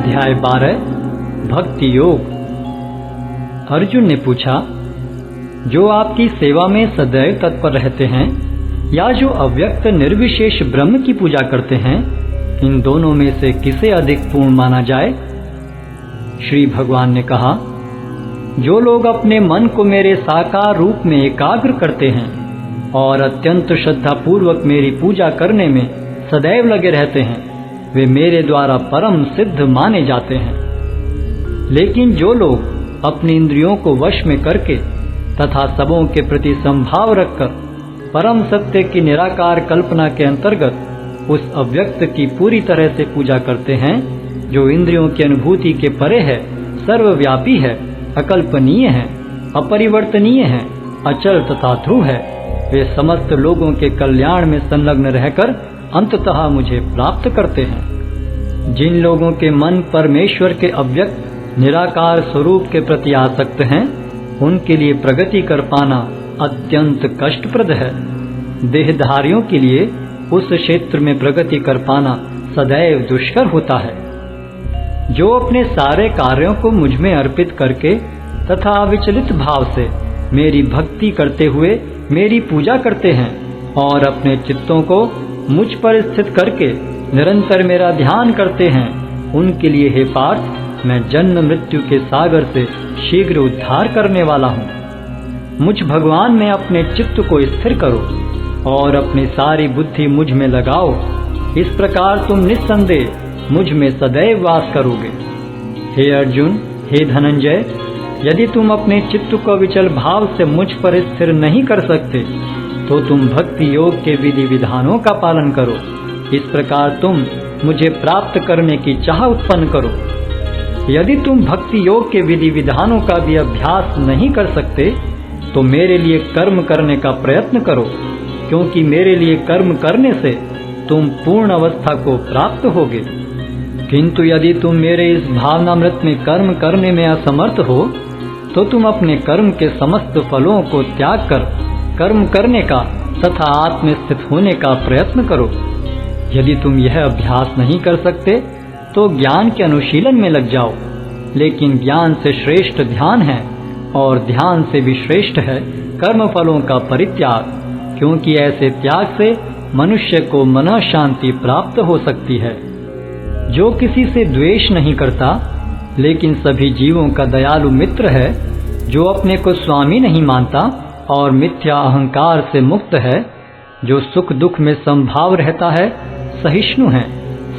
अध्याय 12 भक्ति योग। अर्जुन ने पूछा, जो आपकी सेवा में सदैव तत्पर रहते हैं या जो अव्यक्त निर्विशेष ब्रह्म की पूजा करते हैं, इन दोनों में से किसे अधिक पूर्ण माना जाए? श्री भगवान ने कहा, जो लोग अपने मन को मेरे साकार रूप में एकाग्र करते हैं और अत्यंत श्रद्धापूर्वक मेरी पूजा करने में सदैव लगे रहते हैं, वे मेरे द्वारा परम सिद्ध माने जाते हैं। लेकिन जो लोग अपनी इंद्रियों को वश में करके तथा सबों के प्रति संभाव रखकर परम सत्य की निराकार कल्पना के अंतर्गत उस अव्यक्त की पूरी तरह से पूजा करते हैं, जो इंद्रियों की अनुभूति के परे है, सर्वव्यापी है, अकल्पनीय है, अपरिवर्तनीय है, अचल तथा ध्रुव है, वे समस्त लोगों के कल्याण में संलग्न रहकर अंततः मुझे प्राप्त करते हैं। जिन लोगों के मन परमेश्वर के अव्यक्त निराकार स्वरूप के प्रति आसक्त हैं, उनके लिए प्रगति कर पाना अत्यंत कष्टप्रद है। देहधारियों के लिए उस क्षेत्र में प्रगति कर पाना सदैव दुष्कर होता है। जो अपने सारे कार्यों को मुझ में अर्पित करके तथा अविचलित भाव से मेरी भक्ति करते हुए मेरी पूजा करते हैं और अपने चित्तों को मुझ पर स्थित करके निरंतर मेरा ध्यान करते हैं, उनके लिए हे पार्थ, मैं जन्म मृत्यु के सागर से शीघ्र उद्धार करने वाला हूँ। मुझ भगवान में अपने चित्त को स्थिर करो और अपनी सारी बुद्धि मुझ में लगाओ। इस प्रकार तुम निस्संदेह मुझ में सदैव वास करोगे। हे अर्जुन, हे धनंजय, यदि तुम अपने चित्त को विचल भाव से मुझ पर स्थिर नहीं कर सकते, तो तुम भक्ति योग के विधि विधानों का पालन करो। इस प्रकार तुम मुझे प्राप्त करने की चाह उत्पन्न करो। यदि तुम भक्ति योग के विधि विधानों का भी अभ्यास नहीं कर सकते, तो मेरे लिए कर्म करने का प्रयत्न करो, क्योंकि मेरे लिए कर्म करने से तुम पूर्ण अवस्था को प्राप्त होगे। किंतु यदि तुम मेरे इस भावनामृत में कर्म करने में असमर्थ हो, तो तुम अपने कर्म के समस्त फलों को त्याग कर कर्म करने का तथा आत्मस्थित होने का प्रयत्न करो। यदि तुम यह अभ्यास नहीं कर सकते, तो ज्ञान के अनुशीलन में लग जाओ। लेकिन ज्ञान से श्रेष्ठ ध्यान है और ध्यान से भी श्रेष्ठ है कर्म फलों का परित्याग, क्योंकि ऐसे त्याग से मनुष्य को मन शांति प्राप्त हो सकती है। जो किसी से द्वेष नहीं करता, लेकिन सभी जीवों का दयालु मित्र है, जो अपने को स्वामी नहीं मानता और मिथ्या अहंकार से मुक्त है, जो सुख दुख में संभाव रहता है, सहिष्णु है,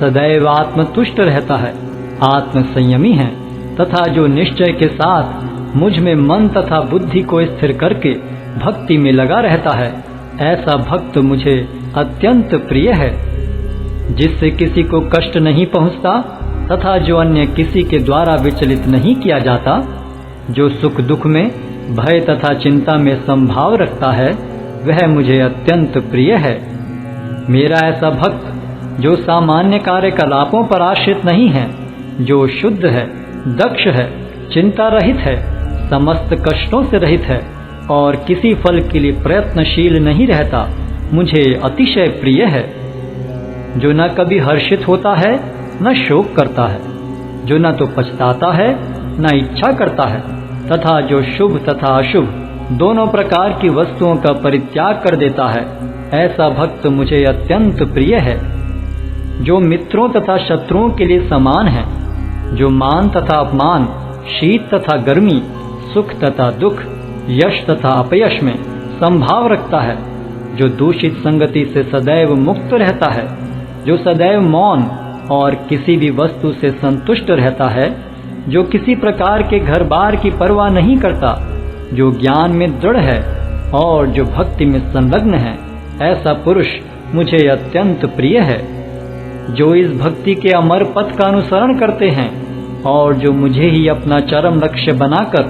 सदैव आत्मतुष्ट रहता है, आत्म संयमी है, तथा जो निश्चय के साथ मुझ में मन तथा बुद्धि को स्थिर करके भक्ति में लगा रहता है, ऐसा भक्त मुझे अत्यंत प्रिय है। जिससे किसी को कष्ट नहीं पहुंचता तथा जो अन्य किसी के द्वारा विचलित नहीं किया जाता, जो सुख दुख में भय तथा चिंता में संभाव रखता है, वह मुझे अत्यंत प्रिय है। मेरा ऐसा भक्त जो सामान्य कार्यकलापों पर आश्रित नहीं है, जो शुद्ध है, दक्ष है, चिंता रहित है, समस्त कष्टों से रहित है और किसी फल के लिए प्रयत्नशील नहीं रहता, मुझे अतिशय प्रिय है। जो न कभी हर्षित होता है न शोक करता है, जो न तो पछताता है न इच्छा करता है, तथा जो शुभ तथा अशुभ दोनों प्रकार की वस्तुओं का परित्याग कर देता है, ऐसा भक्त मुझे अत्यंत प्रिय है। जो मित्रों तथा शत्रुओं के लिए समान है, जो मान तथा अपमान, शीत तथा गर्मी, सुख तथा दुख, यश तथा अपयश में संभाव रखता है, जो दूषित संगति से सदैव मुक्त रहता है, जो सदैव मौन और किसी भी वस्तु से संतुष्ट रहता है, जो किसी प्रकार के घर बार की परवाह नहीं करता, जो ज्ञान में दृढ़ है और जो भक्ति में संलग्न है, ऐसा पुरुष मुझे अत्यंत प्रिय है। जो इस भक्ति के अमर पथ का अनुसरण करते हैं और जो मुझे ही अपना चरम लक्ष्य बनाकर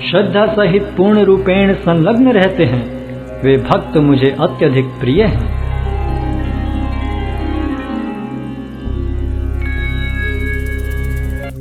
श्रद्धा सहित पूर्ण रूपेण संलग्न रहते हैं, वे भक्त मुझे अत्यधिक प्रिय हैं।